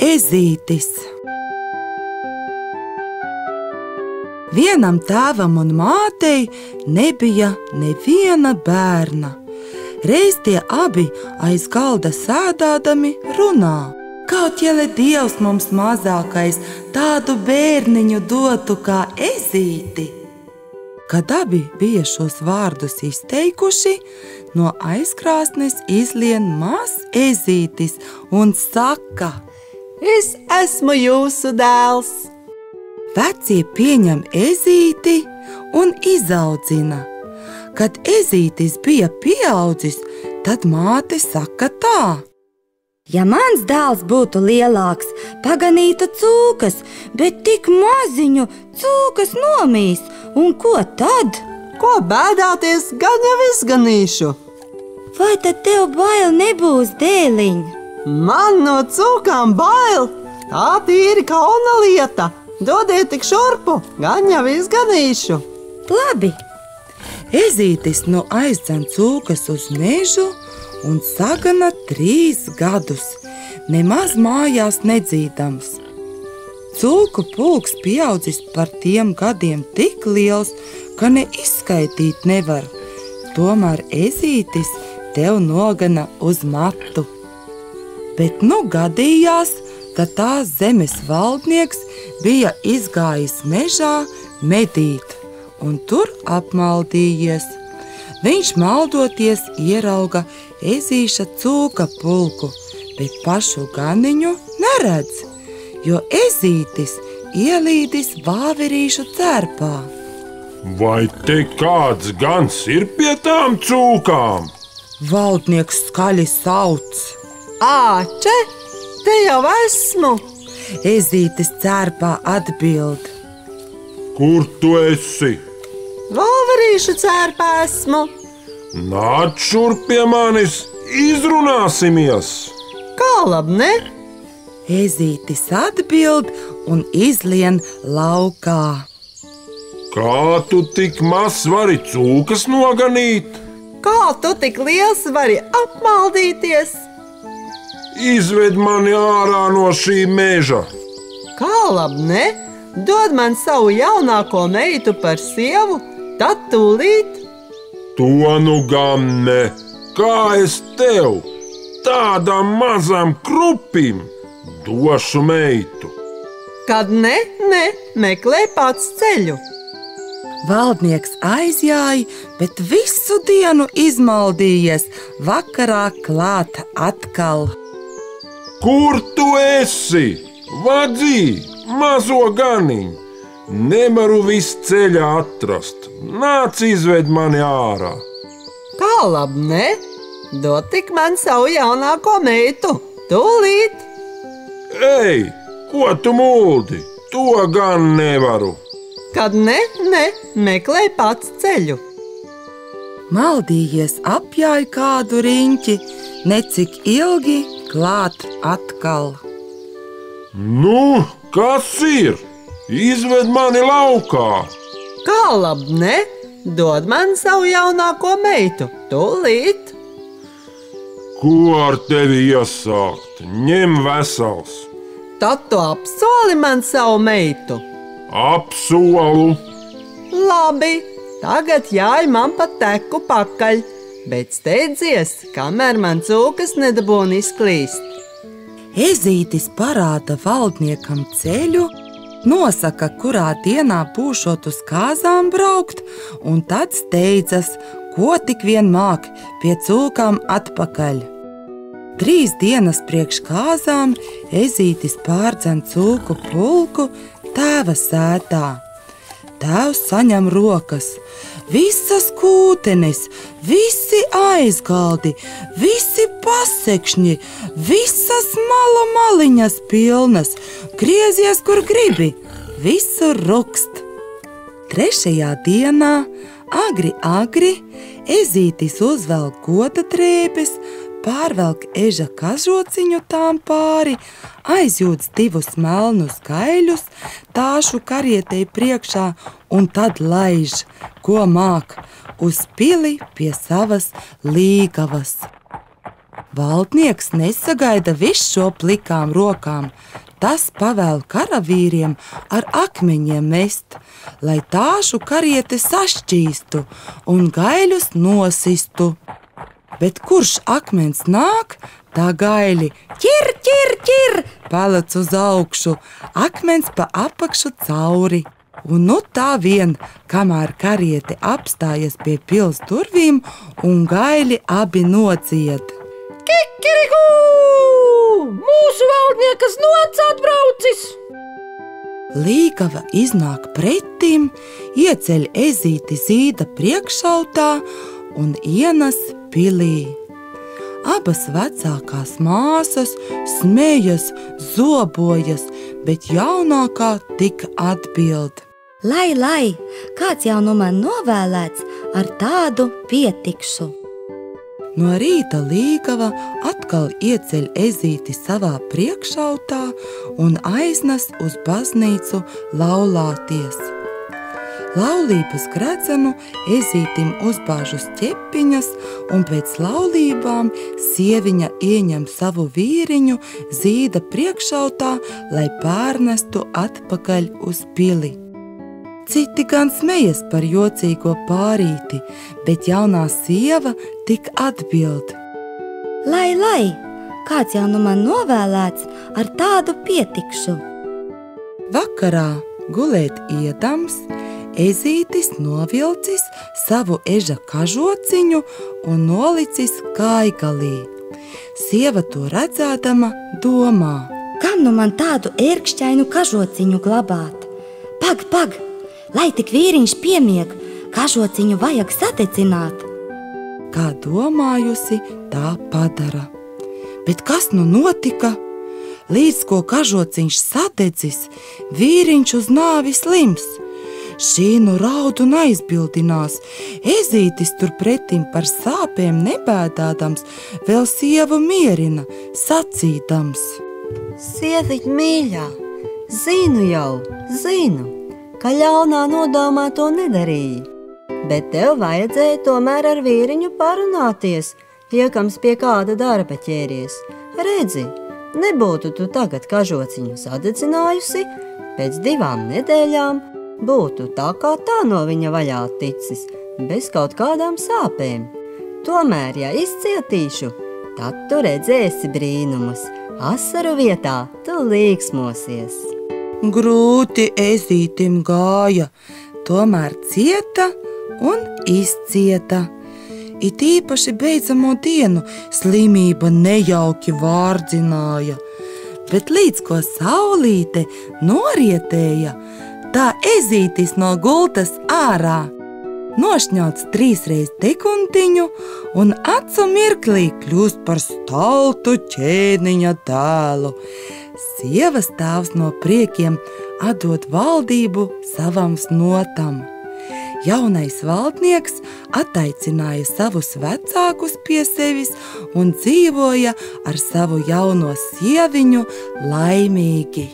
Ezītis. Vienam tēvam un mātei nebija neviena bērna. Reiz tie abi aiz galda sēdādami runā. Kaut ja Dievs mums mazākais tādu bērniņu dotu kā Ezīti. Kad abi bija šos vārdus izteikuši, no aizkrāsnes izlien mazs Ezītis un saka: Es esmu jūsu dēls! Vecie pieņem Ezīti un izaudzina. Kad Ezītis bija pieaudzis, tad māte saka tā: Ja mans dēls būtu lielāks, paganītu cūkas, bet tik maziņu cūkas nomīs, un ko tad? Ko bēdāties, gan jau es ganīšu. Vai tad tev bail nebūs, dēliņ? Man no cūkām bail, tā tīri kauna lieta. Dodiet tik šurpu, gan jau izganīšu. Labi. Ezītis nu aizdzen cūkas uz mežu un sagana 3 gadus, nemaz mājās nedzīdams. Cūku pulks pieaudzis par tiem gadiem tik liels, ka ne izskaitīt nevar. Tomēr Ezītis tev nogana uz matu. Bet nu gadījās, ka tās zemes valdnieks bija izgājis mežā medīt un tur apmaldījies. Viņš maldoties ierauga ezīša cūka pulku, bet pašu ganiņu neredz, jo Ezītis ielīdis vāverīšu cērpā. Vai te kāds gans ir pie tām cūkām? Valdnieks skaļi sauc: Āče, te jau esmu! Ezītis cērpā atbild: Kur tu esi? Vāverīšu cērpā esmu. Nāc šurp pie manis, izrunāsimies! Kā labi, ne? Ezītis atbild un izlien laukā. Kā tu tik maz vari cūkas noganīt? Kā tu tik liels vari apmaldīties? Izved mani ārā no šī meža! Kā labi, ne? Dod man savu jaunāko meitu par sievu, tad tūlīt. To nu gan ne! Kā es tev, tādam mazam krupim, došu meitu? Kad ne, meklē pats ceļu. Valdnieks aizjāja, bet visu dienu izmaldījies, vakarā klāt atkal. Kur tu esi? Vadzī, mazo ganiņu! Nevaru visu ceļā atrast. Nāc izved mani ārā! Kā labi, ne? Dod tik man savu jaunāko meitu, tūlīt! Ej, ko tu muldi? To gan nevaru! Kad ne, meklē pats ceļu. Maldījies apjāja kādu riņķi, necik ilgi klāt atkal. Nu, kas ir? Izved mani laukā! Kā labi, ne? Dod man savu jaunāko meitu, tūlīt! Ko ar tevi iesākt? Ņem vesels! Tad tu apsoli man savu meitu! Apsolu! Labi, tagad jāj man pa teku pakaļ, bet steidzies, kamēr man cūkas nedabūna izklīst. Ezītis parāda valdniekam ceļu, nosaka, kurā dienā būšot uz kāzām braukt, un tad steidzas, ko tik vien māk, pie cūkām atpakaļ. 3 dienas priekš kāzām Ezītis pārdzen cūku pulku tēva sētā. Tēvs saņem rokas, visas kūtenes, visi aizgaldi, visi pasekšņi, visas malu maliņas pilnas, griezies, kur gribi, visur rukst. 3. dienā, agri, Ezītis uzvelk goda drēbes, pārvelk eža kažociņu tām pāri, aizjūdz 2 melnus gaļus tāšu karietei priekšā un tad laiž, ko māk, uz pili pie savas līgavas. Valdnieks nesagaida visu šo plikām rokām. Tas pavēl karavīriem ar akmeņiem mest, lai tāšu kariete sašķīstu un gaļus nosistu. Bet kurš akmens nāk, tā gaļi ķir, ķir, ķir, pelec uz augšu, akmens pa apakšu cauri. Un nu tā vien, kamēr kariete apstājas pie pils durvīm un gaļi abi nociet. Kikiriku! Mūsu valdniekas nots atbraucis! Līgava iznāk pretim, ieceļ ezīti zīda priekšautā un ienes pilī. Abas vecākās māsas smejas, zobojas, bet jaunākā tik atbild. Lai, kāds jau nu man novēlēts, ar tādu pietikšu. No rīta Līgava atkal ieceļ ezīti savā priekšautā un aiznes uz baznīcu laulāties. Laulības gredzenu ezītim uzbāž uz ķepiņas, un pēc laulībām sieviņa ieņem savu vīriņu zīda priekšautā, lai pārnestu atpakaļ uz pili. Citi gan smejas par jocīgo pārīti, bet jaunā sieva tik atbild. Lai, kāds jau nu man novēlēts, ar tādu pietikšu. Vakarā gulēt iedams, ezītis novilcis savu eža kažociņu un nolicis kājgalī. Sieva to redzēdama domā. Kam nu man tādu ērkšķainu kažociņu glabāt? Pag, lai tik vīriņš piemieg, kažociņu vajag sadedzināt. Kā domājusi, tā padara. Bet kas nu notika? Līdz ko kažociņš sadedzis, vīriņš uz nāvi slims. Šī nu raud un aizbildinās. Ezītis turpretim par sāpēm nebēdādams, vēl sievu mierina, sacīdams. Sieviņ mīļā, zinu, ka ļaunā nodomā to nedarīja. Bet tev vajadzēja tomēr ar vīriņu parunāties, iekams pie kāda darba ķēries. Redzi, nebūtu tu tagad kažociņu sadedzinājusi, pēc 2 nedēļām būtu tā kā tā no viņa vaļā ticis, bez kaut kādām sāpēm. Tomēr, ja izcietīšu, tad tu redzēsi brīnumus. Asaru vietā tu līksmosies. Grūti ezītim gāja, tomēr cieta un izcieta. It īpaši beidzamo dienu slimība nejauki vārdzināja, bet līdz ko saulīte norietēja, tā ezītis no gultas ārā, nošņauts 3 reiz deguntiņu un acu mirklī kļūst par staltu ķēniņa tēlu. Sievas tēvs no priekiem atdod valdību savam snotam. Jaunais valdnieks attaicināja savus vecākus pie sevis un dzīvoja ar savu jauno sieviņu laimīgi.